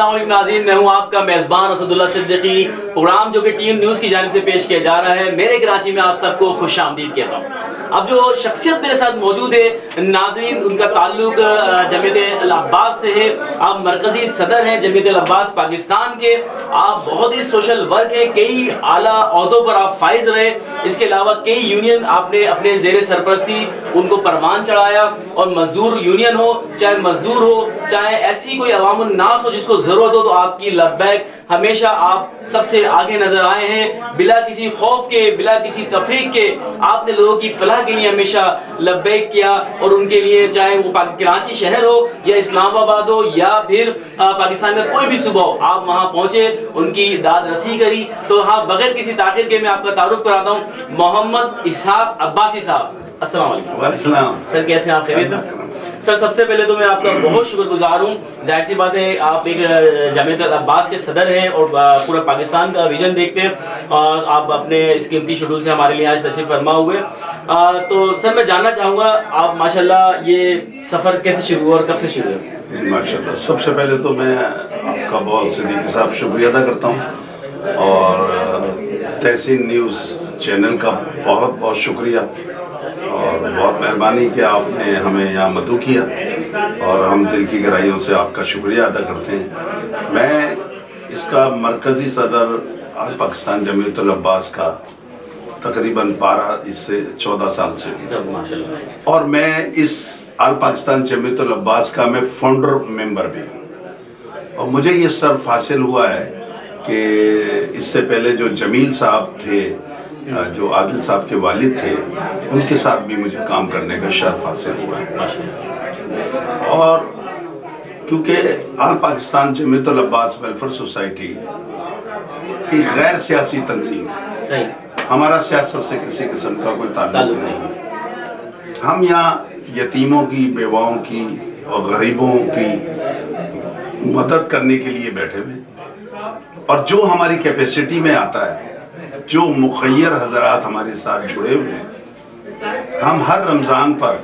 अस्सलाम वालेकुम नाज़रीन, मैं हूं आपका मेज़बान असदुल्ला सिद्दीकी। प्रोग्राम जो कि टीम न्यूज़ की जानिब से पेश किया जा रहा है, मेरे कराची में आप सबको खुशामदीद कहता हूं। अब जो शख्सियत मेरे साथ मौजूद है नाज़रीन, उनका ताल्लुक जमीयत अल अब्बास से है। आप मरकज़ी सदर हैं जमीयत अल अब्बास पाकिस्तान के। आप बहुत ही सोशल वर्क है, कई आला ओहदों पर आप फाइज रहे। इसके अलावा कई यूनियन आपने अपने ज़ेर सरपरस्ती उनको परवान चढ़ाया। और मजदूर यूनियन हो, चाहे मजदूर हो, चाहे ऐसी कोई अवामुन नास हो जिसको ज़रूरत हो, तो आपकी लब्बैक हमेशा आप सबसे आगे नजर आए हैं। बिला किसी खौफ के, बिला किसी तफरीक के आपने लोगों की फलाह के लिए हमेशा लब्बैक किया। और उनके लिए चाहे वो कराची शहर हो या इस्लामाबाद हो या फिर पाकिस्तान का कोई भी सूबा हो, आप वहाँ पहुँचे, उनकी दाद रसी करी। तो हाँ, बगैर किसी ताख़ीर के मैं आपका तारुफ कराता हूँ, मोहम्मद इसहाक अब्बासी साहब। अस्सलाम वालेकुम सर, कैसे हैं आप? खैरियत सर? सबसे पहले तो मैं आपका बहुत शुक्रगुजार हूँ। जाहिर सी बात है, आप एक जमीयत अल अब्बास के सदर हैं और पूरा पाकिस्तान का विजन देखते हैं। और आप अपने इस कीमती शेड्यूल से हमारे लिए आज तशरीफ फरमा हुए। तो सर, मैं जानना चाहूँगा, आप माशाल्लाह ये सफ़र कैसे शुरू हुआ और कब से शुरू हुआ? माशाल्लाह, सबसे पहले तो मैं आपका बहुत सिद्दीकी साहब शुक्रिया अदा करता हूँ और तहसीन न्यूज़ चैनल का बहुत बहुत शुक्रिया और बहुत मेहरबानी कि आपने हमें यहाँ मदऊ किया और हम दिल की गहराइयों से आपका शुक्रिया अदा करते हैं। मैं इसका मरकज़ी सदर आल पाकिस्तान जमीयत अल अब्बास का तकरीबन 12 इससे 14 साल से हूँ और मैं इस आल पाकिस्तान जमीयत अल अब्बास का मैं फाउंडर मेंबर भी हूँ। और मुझे ये शर्फ हासिल हुआ है कि इससे पहले जो जमील साहब थे, जो आदिल साहब के वालिद थे, उनके साथ भी मुझे काम करने का शर्फ हासिल हुआ है। और क्योंकि आल पाकिस्तान जमीयत अल अब्बास वेलफेयर सोसाइटी एक गैर सियासी तंजीम है, हमारा सियासत से किसी किस्म का कोई ताल्लुक नहीं है। हम यहाँ यतीमों की, बेवाओं की और गरीबों की मदद करने के लिए बैठे हुए और जो हमारी कैपेसिटी में आता है, जो मुखय्यर हजरात हमारे साथ जुड़े हुए हैं, हम हर रमज़ान पर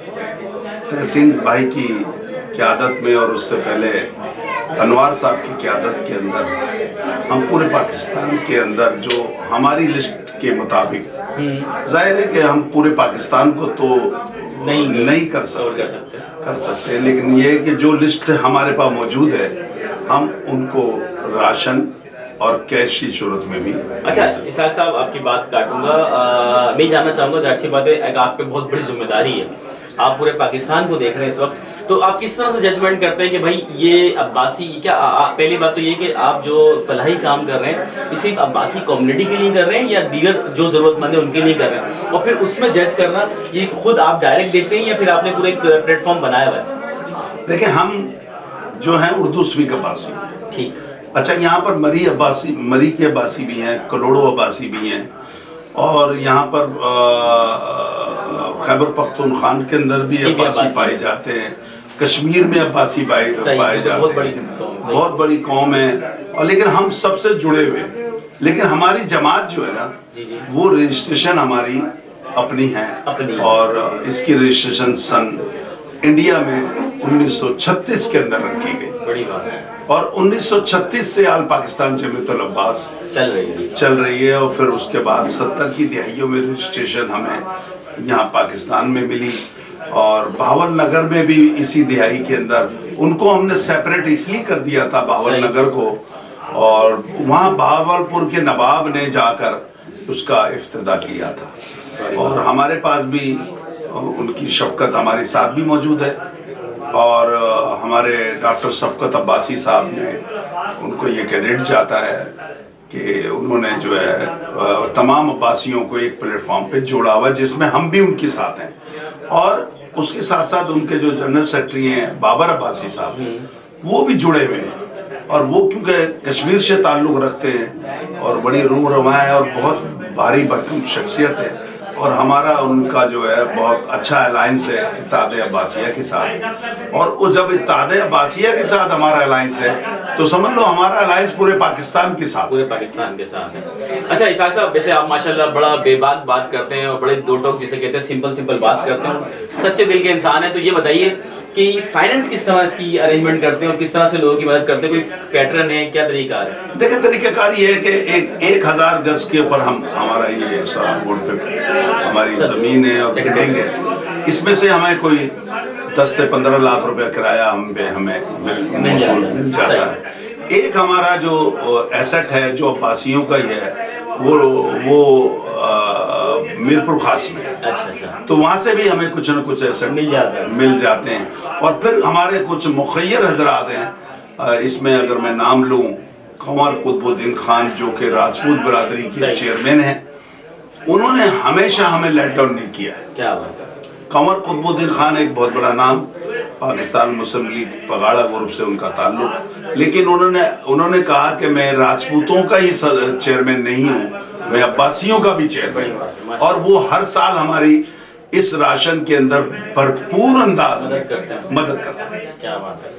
तहसीन भाई की क़यादत में और उससे पहले अनवार साहब की क़यादत के अंदर हम पूरे पाकिस्तान के अंदर जो हमारी लिस्ट के मुताबिक, जाहिर है कि हम पूरे पाकिस्तान को तो नहीं कर सकते, लेकिन ये है कि जो लिस्ट हमारे पास मौजूद है हम उनको राशन और कैश की सूरत में भी। अच्छा इसहाक साहब, आपकी बात काटूंगा, मैं जानना चाहूँगा, जाहिर सी बात है आप पे बहुत बड़ी जिम्मेदारी है, आप पूरे पाकिस्तान को देख रहे हैं इस वक्त, तो आप किस तरह से जजमेंट करते हैं कि भाई ये अब्बासी क्या? पहली बात तो ये कि आप जो फलाही काम कर रहे हैं ये सिर्फ अब्बासी कम्युनिटी के लिए कर रहे हैं या दीगर जो ज़रूरतमंद है उनके लिए कर रहे हैं? और फिर उसमें जज करना ये खुद आप डायरेक्ट देखते हैं या फिर आपने पूरा एक प्लेटफॉर्म बनाया हुआ है? देखिए, हम जो हैं उर्दू स्पीक अब्बासी हैं, ठीक। अच्छा, यहाँ पर मरी के अब्बासी भी हैं, करोड़ों अब्बासी भी हैं और यहाँ पर खैबर पख्तूनख्वा के अंदर भी अब्बासी पाए जाते हैं, कश्मीर में अब्बासी पाए जाते हैं, बहुत बड़ी कौम है। और लेकिन हम सबसे जुड़े हुए हैं, लेकिन हमारी जमात जो है ना, वो रजिस्ट्रेशन हमारी अपनी है और इसकी रजिस्ट्रेशन सन इंडिया में 1936 के अंदर रखी गई। बड़ी बात है। और 1936 से आल पाकिस्तान जमीयत अल अब्बास चल रही है और फिर उसके बाद 70 की दहाइयों में रजिस्ट्रेशन हमें यहाँ पाकिस्तान में मिली और बहावल नगर में भी इसी दिहाई के अंदर उनको हमने सेपरेट इसलिए कर दिया था बहावल नगर को, और वहाँ बहावलपुर के नवाब ने जाकर उसका इफ्तिदा किया था और हमारे पास भी उनकी शफकत हमारे साथ भी मौजूद है और हमारे डॉक्टर शफकत अब्बासी साहब ने उनको ये क्रेडिट जाता है कि उन्होंने जो है तमाम अब्बासियों को एक प्लेटफॉर्म पे जोड़ा हुआ जिसमें हम भी उनके साथ हैं। और उसके साथ साथ उनके जो जनरल सेक्रेटरी हैं बाबर अब्बासी साहब, वो भी जुड़े हुए हैं और वो क्योंकि कश्मीर से ताल्लुक़ रखते हैं और बड़ी रूह रवा है और बहुत भारी भरकम शख्सियत है और हमारा उनका जो है बहुत अच्छा अलायंस है इत्तेहाद अब्बासिया के साथ। और वो जब इत्तेहाद अब्बासिया के साथ हमारा अलायंस है तो समझ लो हमारा अलायंस पूरे पाकिस्तान के साथ। पूरे पाकिस्तान के साथ है। अच्छा इसहाक साहब, वैसे आप माशाल्लाह बड़ा बेबाक बात करते हैं और बड़े दो टोक जिसे कहते हैं सिंपल बात करते हैं, सच्चे दिल के इंसान हैं। तो ये बताइए कि फाइनेंस किस तरह इसकी अरेंजमेंट करते हैं और किस तरह से लोगों की मदद करते हैं, कोई पैटर्न है, क्या तरीका है? देखिए तरीकाकार ये है कि 1000 गज के ऊपर हमारा ये सराफ बोर्ड पे हमारी ज़मीन है और बिल्डिंग है, इसमें से हमें कोई 10 से 15 लाख रुपया किराया हमें मिल जाता है। एक हमारा जो एसेट है जो अब्बासियों का ही है वो मीरपुर खास में है। अच्छा। तो वहाँ से भी हमें कुछ न कुछ एसेट मिल जाते हैं। और फिर हमारे कुछ मुखय्यर हजरात हैं, इसमें अगर मैं नाम लूँ, कंवर कुतुबुद्दीन खान जो कि राजपूत बरादरी के चेयरमैन हैं, उन्होंने हमेशा हमें लेट डाउन नहीं किया है। क्या बात है। कंवर कुतुबुद्दीन खान एक बहुत बड़ा नाम, पाकिस्तान मुस्लिम लीग पगाड़ा ग्रुप से उनका ताल्लुक, लेकिन उन्होंने कहा कि मैं राजपूतों का ही चेयरमैन नहीं हूँ, मैं अब्बासियों का भी चेयरमैन हूँ। और वो हर साल हमारी इस राशन के अंदर भरपूर अंदाज में मदद करते हैं। क्या बात है।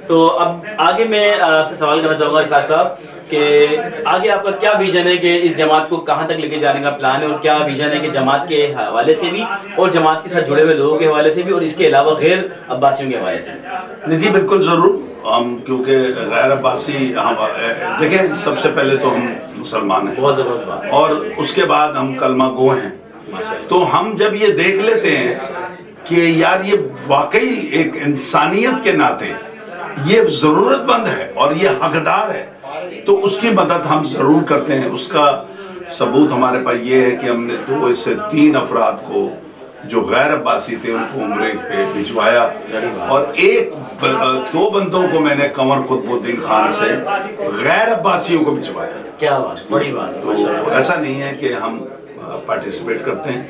तो अब आगे मैं आपसे सवाल करना चाहूँगा इसहाक साहब कि आगे आपका क्या विजन है कि इस जमात को कहाँ तक लेके जाने का प्लान है, और क्या विजन है कि जमात के हवाले से भी और जमात के साथ जुड़े हुए लोगों के हवाले से भी और इसके अलावा गैर अब्बासियों के हवाले से? जी बिल्कुल ज़रूर। हम क्योंकि गैर अब्बासी हम देखें, सबसे पहले तो हम मुसलमान हैं, बहुत ज़बरदस्त बात, और उसके बाद हम कलमा गो हैं। तो हम जब ये देख लेते हैं कि यार ये वाकई एक इंसानियत के नाते ये ज़रूरतमंद है और ये हकदार है, तो उसकी मदद हम ज़रूर करते हैं। उसका सबूत हमारे पास ये है कि हमने 2 से 3 अफराद को जो गैर अब्बासी थे उनको उम्रे पे भिजवाया, और 2 बंदों को मैंने कंवर कुतुबुद्दीन खान से गैर अब्बासियों को भिजवाया। क्या बात, बड़ी बात। तो ऐसा नहीं है कि हम पार्टिसिपेट करते हैं,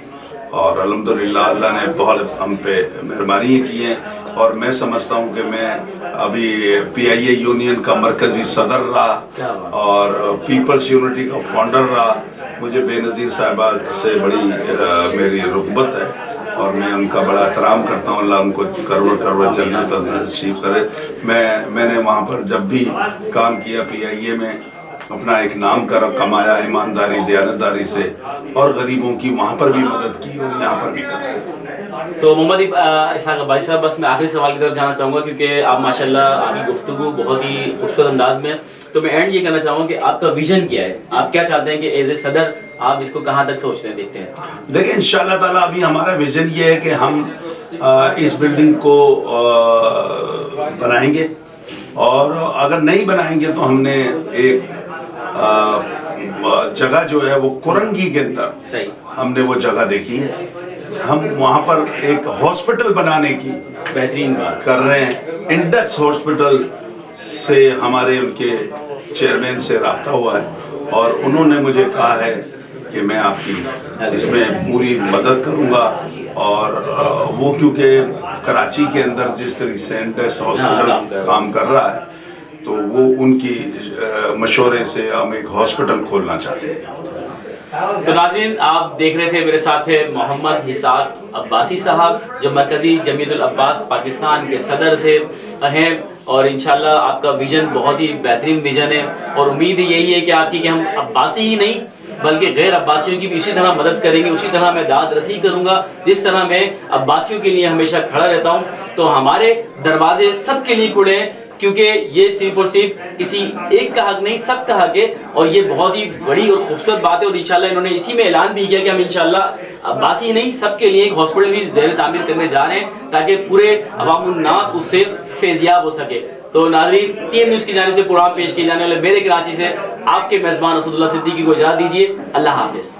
और अल्हम्दुलिल्लाह अल्लाह ने बहुत हम पे मेहरबानी की है। और मैं समझता हूँ कि मैं अभी PIA यूनियन का मरकज़ी सदर रहा और पीपल्स यूनिटी का फाउंडर रहा। मुझे बेनज़ीर साहिबा से बड़ी मेरी रुग़बत है और मैं उनका बड़ा एहतराम करता हूँ। अल्लाह उनको करवर जन्नत नसीब करे। मैंने वहाँ पर जब भी काम किया PIA में अपना एक नाम कमाया ईमानदारी दयानतदारी से, और गरीबों की वहाँ पर भी मदद की और यहाँ पर भी कर रहे हैं। तो मोहम्मद इसहाक भाई साहब, बस मैं आखिरी सवाल की तरफ जाना चाहूँगा क्योंकि आप माशाल्लाह आपकी गुफ्तगू बहुत ही खूबसूरत अंदाज में, तो मैं एंड ये करना चाहूँगा कि आपका विजन क्या है, आप क्या चाहते हैं कि एज ए सदर आप इसको कहाँ तक सोचते हैं, देखते हैं? देखिए इंशाअल्लाह ताला अभी हमारा विजन ये है कि हम इस बिल्डिंग को बनाएंगे, और अगर नहीं बनाएंगे तो हमने एक जगह जो है वो कुरंगी के अंदर हमने वो जगह देखी है, हम वहाँ पर एक हॉस्पिटल बनाने की बेहतरीन बात कर रहे हैं। इंडेक्स हॉस्पिटल से हमारे उनके चेयरमैन से रब्ता हुआ है, और उन्होंने मुझे कहा है कि मैं आपकी इसमें पूरी मदद करूँगा। और वो क्योंकि कराची के अंदर जिस तरीके से इंडेक्स हॉस्पिटल काम कर रहा है, तो वो उनकी मशवरे से हम एक हॉस्पिटल खोलना चाहते हैं। तो नाज़रीन, आप देख रहे थे, मेरे साथ है मोहम्मद इसहाक अब्बासी साहब जो मरकज़ी जमीयतुल अब्बास पाकिस्तान के सदर हैं, और इंशाल्लाह आपका विज़न बहुत ही बेहतरीन विज़न है, और उम्मीद यही है कि आपकी कि हम अब्बासी ही नहीं बल्कि गैर अब्बासियों की भी इसी तरह मदद करेंगे, उसी तरह मैं दाद रसी करूँगा जिस तरह मैं अब्बासियों के लिए हमेशा खड़ा रहता हूँ। तो हमारे दरवाजे सबके लिए खुले हैं, क्योंकि ये सिर्फ और सिर्फ किसी एक का हक नहीं, सब का हक है, और ये बहुत ही बड़ी और खूबसूरत बात है। और इंशाल्लाह इन्होंने इसी में ऐलान भी किया कि हम इंशाल्लाह अब्बासी नहीं सबके लिए एक हॉस्पिटल भी ज़ेर तामीर करने जा रहे हैं, ताकि पूरे अवामुन नास उससे फैज़याब हो सके। तो नाज़रीन, TN न्यूज़ की जानिब से प्रोग्राम पेश किए जाने वाले मेरे कराची से आपके मेज़बान असदुल्लाह सिद्दीकी को इजाज़त दीजिए। अल्लाह हाफ़िज़।